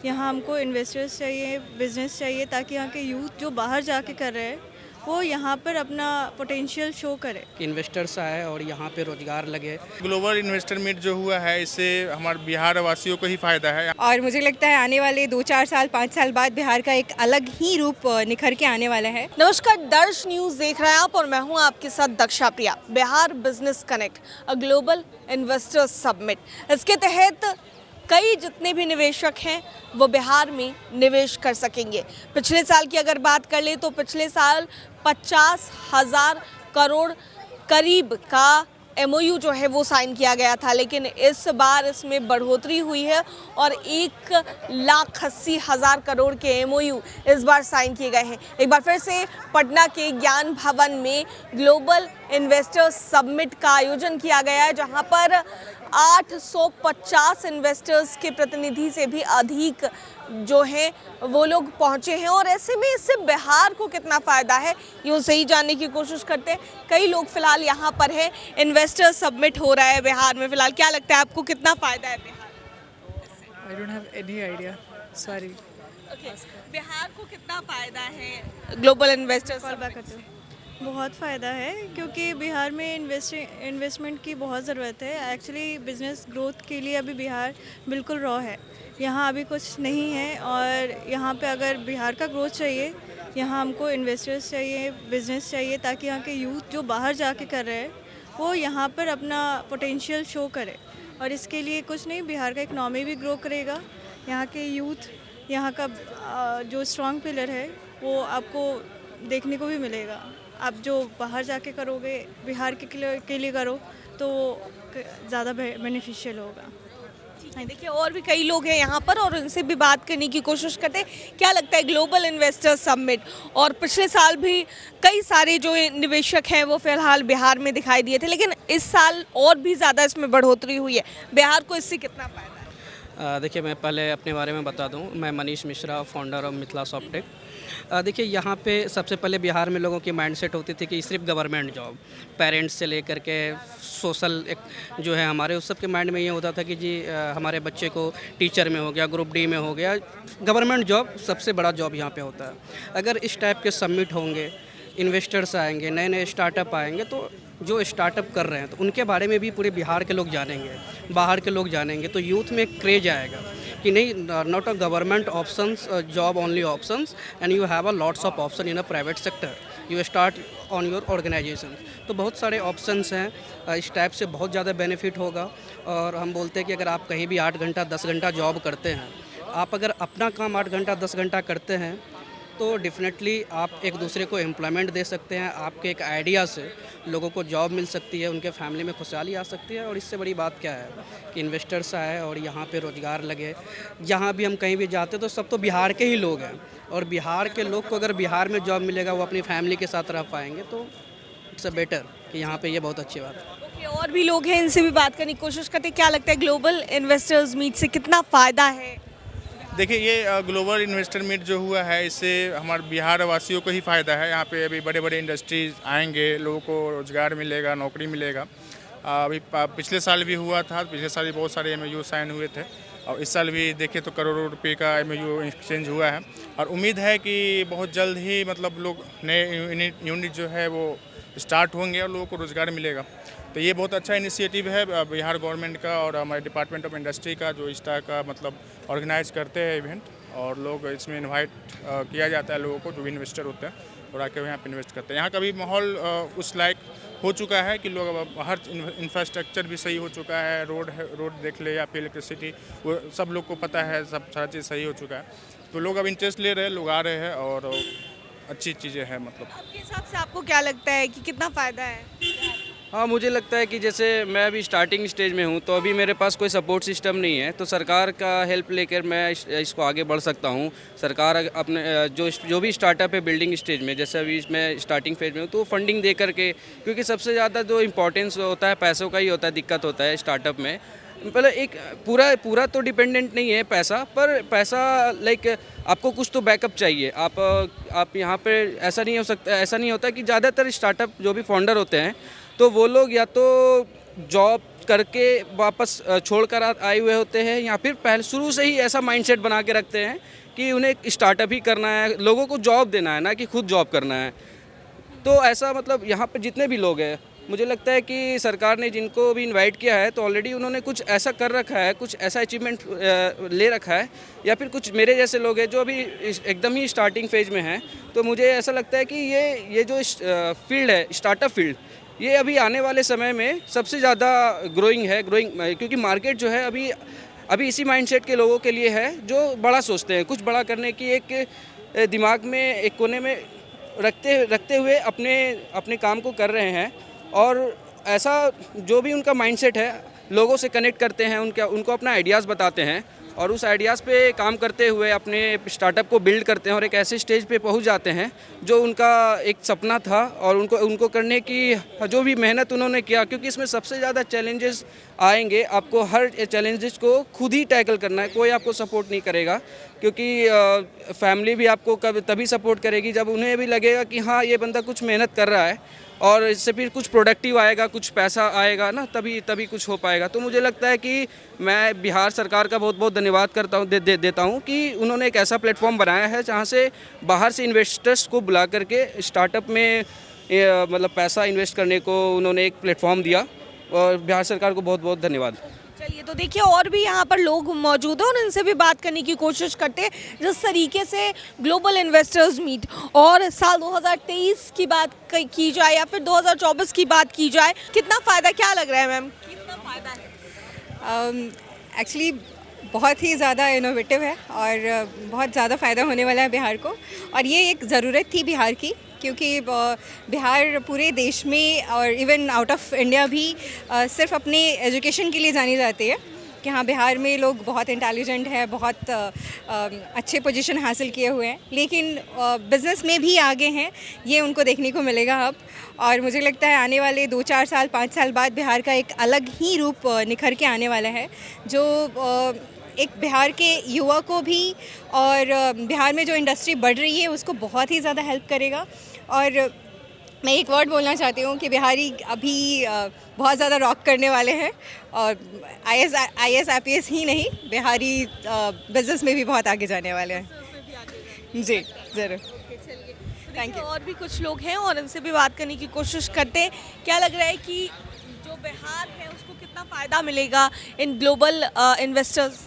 यहाँ हमको इन्वेस्टर्स चाहिए, बिजनेस चाहिए, ताकि यहाँ के यूथ जो बाहर जाके कर रहे हैं वो यहाँ पर अपना पोटेंशियल शो करे। इन्वेस्टर्स आए और यहाँ पे रोजगार लगे। ग्लोबल इन्वेस्टर मीट जो हुआ है, इससे हमारे बिहार वासियों को ही फायदा है। और मुझे लगता है आने वाले 2-4 साल 5 साल बाद बिहार का एक अलग ही रूप निखर के आने वाला है। नमस्कार, दर्श न्यूज़ देख रहे हैं आप और मैं हूं आपके साथ Daksha Priya. Bihar business connect, a global investors summit, इसके तहत कई जितने भी निवेशक हैं वो बिहार में निवेश कर सकेंगे। पिछले साल की अगर बात कर ले तो पिछले साल 50,000 करोड़ करीब का MOU जो है वो साइन किया गया था, लेकिन इस बार इसमें बढ़ोतरी हुई है और 1,80,000 करोड़ के MOU इस बार साइन किए गए हैं। एक बार फिर से पटना के ज्ञान भवन में ग्लोबल इन्वेस्टर्स समिट का आयोजन किया गया है, जहां पर 850 इन्वेस्टर्स के प्रतिनिधि से भी अधिक जो हैं वो लोग पहुंचे हैं। और ऐसे में इससे बिहार को कितना फ़ायदा है ये सही जानने की कोशिश करते हैं। कई लोग फिलहाल यहाँ पर हैं, इन्वेस्टर्स समिट हो रहा है बिहार में। फिलहाल क्या लगता है आपको, कितना फ़ायदा है Bihar? I don't have any idea. Sorry. Bihar को कितना फ़ायदा है ग्लोबल इन्वेस्टर्स समिट? बहुत फ़ायदा है, क्योंकि बिहार में इन्वेस्टमेंट की बहुत ज़रूरत है। एक्चुअली बिजनेस ग्रोथ के लिए अभी बिहार बिल्कुल रॉ है, यहाँ अभी कुछ नहीं है। और यहाँ पे अगर बिहार का ग्रोथ चाहिए, यहाँ हमको इन्वेस्टर्स चाहिए, बिजनेस चाहिए, ताकि यहाँ के यूथ जो बाहर जाके कर रहे हैं वो यहाँ पर अपना पोटेंशियल शो करे। और इसके लिए कुछ नहीं, बिहार का इकनॉमी भी ग्रो करेगा। यहाँ के यूथ, यहाँ का जो स्ट्रॉन्ग पिलर है वो आपको देखने को भी मिलेगा। आप जो बाहर जाके करोगे, बिहार के लिए करो तो ज़्यादा बेनिफिशियल होगा। देखिए, और भी कई लोग हैं यहाँ पर और उनसे भी बात करने की कोशिश करते हैं। क्या लगता है ग्लोबल इन्वेस्टर्स समिट, और पिछले साल भी कई सारे जो निवेशक हैं वो फिलहाल बिहार में दिखाई दिए थे, लेकिन इस साल और भी ज़्यादा इसमें बढ़ोतरी हुई है। बिहार को इससे कितना फ़ायदा है? देखिए, मैं पहले अपने बारे में बता दूं। मैं Manish Mishra, founder of Mithila Softech. देखिए, यहाँ पे सबसे पहले बिहार में लोगों की माइंडसेट होती थी कि सिर्फ गवर्नमेंट जॉब, पेरेंट्स से लेकर के सोशल एक जो है हमारे, उस सब के माइंड में ये होता था कि जी हमारे बच्चे को टीचर में हो गया, ग्रुप डी में हो गया, गवर्नमेंट जॉब सबसे बड़ा जॉब यहाँ पे होता है। अगर इस टाइप के समिट होंगे, इन्वेस्टर्स आएंगे, नए नए स्टार्टअप आएंगे, तो जो स्टार्टअप कर रहे हैं तो उनके बारे में भी पूरे बिहार के लोग जानेंगे, बाहर के लोग जानेंगे, तो यूथ में एक क्रेज आएगा कि नहीं, not a government options, job only options, and you have a lots of option in a private sector, you start on your organisation. तो बहुत सारे ऑप्शंस हैं, इस टाइप से बहुत ज़्यादा बेनिफिट होगा। और हम बोलते हैं कि अगर आप कहीं भी 8 घंटा 10 घंटा जॉब करते हैं, आप अगर अपना काम 8 घंटा 10 घंटा करते हैं तो डेफिनेटली आप एक दूसरे को एम्प्लॉयमेंट दे सकते हैं। आपके एक आइडिया से लोगों को जॉब मिल सकती है, उनके फैमिली में खुशहाली आ सकती है। और इससे बड़ी बात क्या है कि इन्वेस्टर्स आए और यहाँ पे रोज़गार लगे। जहाँ भी हम कहीं भी जाते तो सब तो बिहार के ही लोग हैं, और बिहार के लोग को अगर बिहार में जॉब मिलेगा, वो अपनी फैमिली के साथ रह पाएंगे, तो इट्स अ बेटर कि यहाँ पे ये बहुत अच्छी बात है। और भी लोग हैं, इनसे भी बात करने की कोशिश करते हैं। क्या लगता है ग्लोबल इन्वेस्टर्स मीट से कितना फ़ायदा है? देखिए, ये ग्लोबल इन्वेस्टर मीट जो हुआ है, इससे हमारे बिहार वासियों को ही फ़ायदा है। यहाँ पे अभी बड़े बड़े इंडस्ट्रीज आएंगे, लोगों को रोज़गार मिलेगा, नौकरी मिलेगा। अभी पिछले साल भी हुआ था, पिछले साल भी बहुत सारे MOU साइन हुए थे, और इस साल भी देखें तो करोड़ों रुपए का MOU एक्सचेंज हुआ है। और उम्मीद है कि बहुत जल्द ही मतलब लोग नए यूनिट जो है वो स्टार्ट होंगे और लोगों को रोज़गार मिलेगा। तो ये बहुत अच्छा इनिशिएटिव है बिहार गवर्नमेंट का और हमारे डिपार्टमेंट ऑफ इंडस्ट्री का, जो इस तरह का मतलब ऑर्गेनाइज करते हैं इवेंट, और लोग इसमें इनवाइट किया जाता है लोगों को, जो भी इन्वेस्टर होते हैं और आके यहाँ पे इन्वेस्ट करते हैं। यहाँ का भी माहौल उस लायक हो चुका है कि लोग अब हर इंफ्रास्ट्रक्चर भी सही हो चुका है, रोड देख ले या फिर इलेक्ट्रिसिटी, वो सब लोग को पता है, सब सारा चीज़ सही हो चुका है। तो लोग अब इंटरेस्ट ले रहे हैं, लोग आ रहे हैं और अच्छी चीज़ें हैं। मतलब आपके हिसाब से आपको क्या लगता है कि कितना फ़ायदा है? हाँ, मुझे लगता है कि जैसे मैं अभी स्टार्टिंग स्टेज में हूँ, तो अभी मेरे पास कोई सपोर्ट सिस्टम नहीं है, तो सरकार का हेल्प लेकर मैं इसको आगे बढ़ सकता हूँ। सरकार अपने जो भी स्टार्टअप है बिल्डिंग स्टेज में, जैसे अभी मैं स्टार्टिंग फेज में हूँ, तो फंडिंग दे करके, क्योंकि सबसे ज़्यादा जो इम्पोर्टेंस होता है पैसों का ही होता है, दिक्कत होता है स्टार्टअप में। पहले एक पूरा तो डिपेंडेंट नहीं है पैसा, पर पैसा लाइक आपको कुछ तो बैकअप चाहिए। आप यहाँ पे ऐसा नहीं हो सकता, ऐसा नहीं होता कि ज़्यादातर स्टार्टअप जो भी फाउंडर होते हैं तो वो लोग या तो जॉब करके वापस छोड़ कर आए हुए होते हैं, या फिर पहले शुरू से ही ऐसा माइंडसेट बना के रखते हैं कि उन्हें स्टार्टअप ही करना है, लोगों को जॉब देना है, ना कि खुद जॉब करना है। तो ऐसा मतलब यहाँ पर जितने भी लोग हैं, मुझे लगता है कि सरकार ने जिनको भी इनवाइट किया है तो ऑलरेडी उन्होंने कुछ ऐसा कर रखा है, कुछ ऐसा अचीवमेंट ले रखा है, या फिर कुछ मेरे जैसे लोग हैं जो अभी एकदम ही स्टार्टिंग फेज में हैं। तो मुझे ऐसा लगता है कि ये जो फील्ड है, स्टार्टअप फील्ड, ये अभी आने वाले समय में सबसे ज़्यादा ग्रोइंग क्योंकि मार्केट जो है अभी इसी माइंडसेट के लोगों के लिए है जो बड़ा सोचते हैं, कुछ बड़ा करने की एक दिमाग में एक कोने में रखते हुए अपने काम को कर रहे हैं। और ऐसा जो भी उनका माइंडसेट है, लोगों से कनेक्ट करते हैं, उनको अपना आइडियाज़ बताते हैं और उस आइडियाज़ पे काम करते हुए अपने स्टार्टअप को बिल्ड करते हैं और एक ऐसे स्टेज पे पहुंच जाते हैं जो उनका एक सपना था। और उनको करने की जो भी मेहनत उन्होंने किया, क्योंकि इसमें सबसे ज़्यादा चैलेंजेस आएंगे, आपको हर चैलेंजेस को खुद ही टैकल करना है, कोई आपको सपोर्ट नहीं करेगा। क्योंकि फैमिली भी आपको तभी सपोर्ट करेगी जब उन्हें भी लगेगा कि हाँ, ये बंदा कुछ मेहनत कर रहा है और इससे फिर कुछ प्रोडक्टिव आएगा, कुछ पैसा आएगा ना, तभी कुछ हो पाएगा। तो मुझे लगता है कि मैं बिहार सरकार का बहुत बहुत धन्यवाद करता हूँ, देता हूँ कि उन्होंने एक ऐसा प्लेटफॉर्म बनाया है जहाँ से बाहर से इन्वेस्टर्स को बुला करके स्टार्टअप में मतलब पैसा इन्वेस्ट करने को उन्होंने एक प्लेटफॉर्म दिया, और बिहार सरकार को बहुत बहुत धन्यवाद। चलिए, तो देखिए और भी यहाँ पर लोग मौजूद हैं और इनसे भी बात करने की कोशिश करते हैं। जिस तरीके से ग्लोबल इन्वेस्टर्स मीट और साल 2023 की बात की जाए या फिर 2024 की बात की जाए, कितना फ़ायदा, क्या लग रहा है मैम, कितना फ़ायदा है? एक्चुअली बहुत ही ज़्यादा इनोवेटिव है और बहुत ज़्यादा फ़ायदा होने वाला है बिहार को। और ये एक ज़रूरत थी बिहार की, क्योंकि बिहार पूरे देश में और इवन आउट ऑफ इंडिया भी सिर्फ अपने एजुकेशन के लिए जानी जाती है कि हाँ, बिहार में लोग बहुत इंटेलिजेंट है, बहुत अच्छे पोजीशन हासिल किए हुए हैं, लेकिन बिज़नेस में भी आगे हैं, ये उनको देखने को मिलेगा अब। और मुझे लगता है आने वाले 2-4 साल 5 साल बाद बिहार का एक अलग ही रूप निखर के आने वाला है, जो एक बिहार के युवा को भी और बिहार में जो इंडस्ट्री बढ़ रही है उसको बहुत ही ज़्यादा हेल्प करेगा। और मैं एक वर्ड बोलना चाहती हूँ कि बिहारी अभी बहुत ज़्यादा रॉक करने वाले हैं, और IAS IPS ही नहीं, बिहारी बिज़नेस में भी बहुत आगे जाने वाले हैं। जी ज़रूर, थैंक यू। और भी कुछ लोग हैं और इनसे भी बात करने की कोशिश करते हैं। क्या लग रहा है कि जो बिहार है उसको कितना फ़ायदा मिलेगा इन ग्लोबल इन्वेस्टर्स?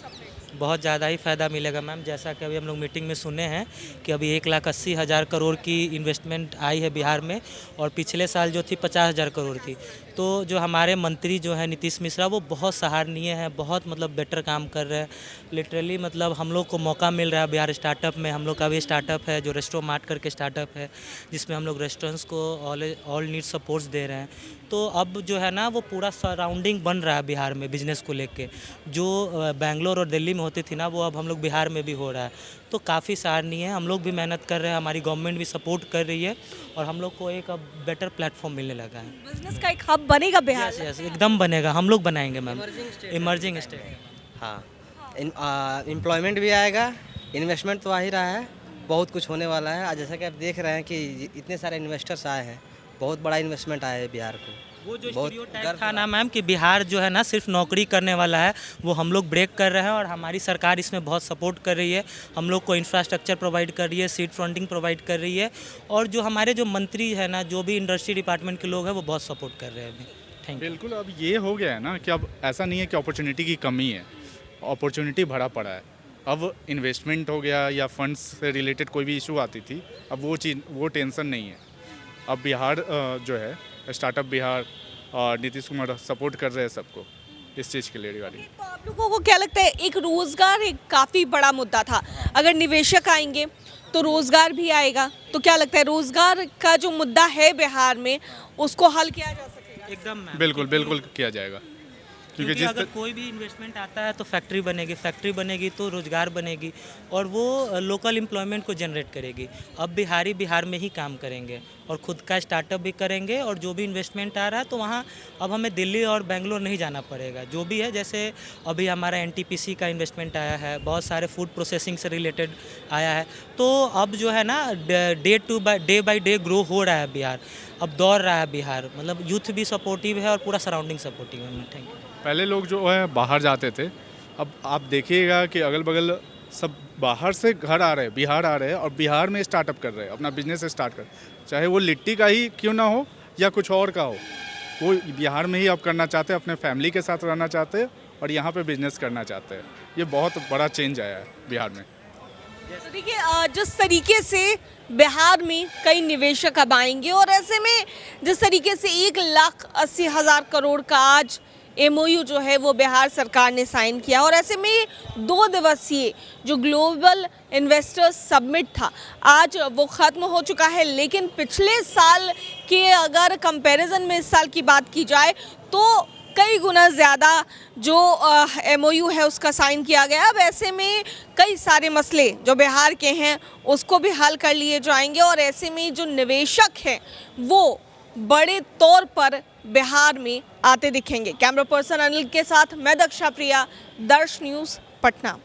बहुत ज़्यादा ही फ़ायदा मिलेगा मैम। जैसा कि अभी हम लोग मीटिंग में सुने हैं कि अभी 1,80,000 करोड़ की इन्वेस्टमेंट आई है बिहार में, और पिछले साल जो थी 50,000 करोड़ थी। तो जो हमारे मंत्री जो है नीतीश मिश्रा, वो बहुत सराहनीय है, बहुत मतलब बेटर काम कर रहे हैं। लिटरली मतलब हम लोग को मौका मिल रहा है बिहार स्टार्टअप में। हम लोग का भी स्टार्टअप है जो रेस्टो मार्ट करके स्टार्टअप है, जिसमें हम लोग रेस्टोरेंट्स को ऑल नीड सपोर्ट्स दे रहे हैं। तो अब जो है ना, वो पूरा सराउंडिंग बन रहा है बिहार में बिज़नेस को लेके। जो बेंगलोर और दिल्ली में होती थी ना, वो अब हम लोग बिहार में भी हो रहा है। तो काफ़ी सराहनीय है। हम लोग भी मेहनत कर रहे हैं, हमारी गवर्नमेंट भी सपोर्ट कर रही है, और हम लोग को एक अब बेटर प्लेटफॉर्म मिलने लगा है। बिजनेस का एक हब बनेगा बिहार। यस, एकदम बनेगा, हम लोग बनाएंगे मैम। Emerging state. हाँ, एम्प्लॉयमेंट भी आएगा, इन्वेस्टमेंट तो आ ही रहा है, बहुत कुछ होने वाला है। आज जैसा कि आप देख रहे हैं कि इतने सारे इन्वेस्टर्स आए हैं, बहुत बड़ा इन्वेस्टमेंट आया है बिहार को। वो जो स्टीरियोटाइप था ना मैम कि बिहार जो है ना सिर्फ नौकरी करने वाला है, वो हम लोग ब्रेक कर रहे हैं, और हमारी सरकार इसमें बहुत सपोर्ट कर रही है। हम लोग को इंफ्रास्ट्रक्चर प्रोवाइड कर रही है, सीड फंडिंग प्रोवाइड कर रही है, और जो हमारे जो मंत्री है ना, जो भी इंडस्ट्री डिपार्टमेंट के लोग हैं, वो बहुत सपोर्ट कर रहे हैं अभी। Thank you. बिल्कुल, अब ये हो गया है ना कि अब ऐसा नहीं है कि अपॉर्चुनिटी की कमी है, अपॉर्चुनिटी भरा पड़ा है। अब इन्वेस्टमेंट हो गया या फंड्स से रिलेटेड कोई भी इशू आती थी, अब वो टेंशन नहीं है। अब बिहार जो है स्टार्टअप बिहार और नीतीश कुमार सपोर्ट कर रहे हैं सबको इस चीज़ के लिए रिगार्डिंग। तो आप लोगों को क्या लगता है, एक रोजगार एक काफ़ी बड़ा मुद्दा था, अगर निवेशक आएंगे तो रोजगार भी आएगा, तो क्या लगता है रोजगार का जो मुद्दा है बिहार में उसको हल किया जा सकेगा? एकदम बिल्कुल बिल्कुल किया जाएगा, क्योंकि अगर कोई भी इन्वेस्टमेंट आता है तो फैक्ट्री बनेगी तो रोज़गार बनेगी, और वो लोकल एम्प्लॉयमेंट को जनरेट करेगी। अब बिहारी बिहार में ही काम करेंगे और ख़ुद का स्टार्टअप भी करेंगे, और जो भी इन्वेस्टमेंट आ रहा है तो वहाँ अब हमें दिल्ली और बेंगलोर नहीं जाना पड़ेगा। जो भी है, जैसे अभी हमारा NTPC का इन्वेस्टमेंट आया है, बहुत सारे फूड प्रोसेसिंग से रिलेटेड आया है। तो अब जो है ना डे बाई डे ग्रो हो रहा है बिहार, अब दौड़ रहा है बिहार। मतलब यूथ भी सपोर्टिव है और पूरा सराउंडिंग सपोर्टिव है। Thank you. पहले लोग जो है बाहर जाते थे, अब आप देखिएगा कि अगल बगल सब बाहर से घर आ रहे हैं, बिहार आ रहे हैं और बिहार में स्टार्टअप कर रहे हैं, अपना बिजनेस स्टार्ट कर, चाहे वो लिट्टी का ही क्यों ना हो या कुछ और का हो, वो बिहार में ही अब करना चाहते हैं, अपने फैमिली के साथ रहना चाहते हैं और यहाँ पे बिजनेस करना चाहते हैं। ये बहुत बड़ा चेंज आया है बिहार में। तो देखिए जिस तरीके से बिहार में कई निवेशक अब आएंगे और ऐसे में जिस तरीके से 1,80,000 करोड़ का आज MOU जो है वो बिहार सरकार ने साइन किया और ऐसे में 2 दिवसीय जो ग्लोबल इन्वेस्टर्स समिट था आज वो ख़त्म हो चुका है। लेकिन पिछले साल के अगर कंपैरिजन में इस साल की बात की जाए तो कई गुना ज़्यादा जो MOU है उसका साइन किया गया। अब ऐसे में कई सारे मसले जो बिहार के हैं उसको भी हल कर लिए जाएंगे और ऐसे में जो निवेशक हैं वो बड़े तौर पर बिहार में आते दिखेंगे। कैमरा पर्सन अनिल के साथ मैं दक्षा प्रिया, दर्श न्यूज़, पटना।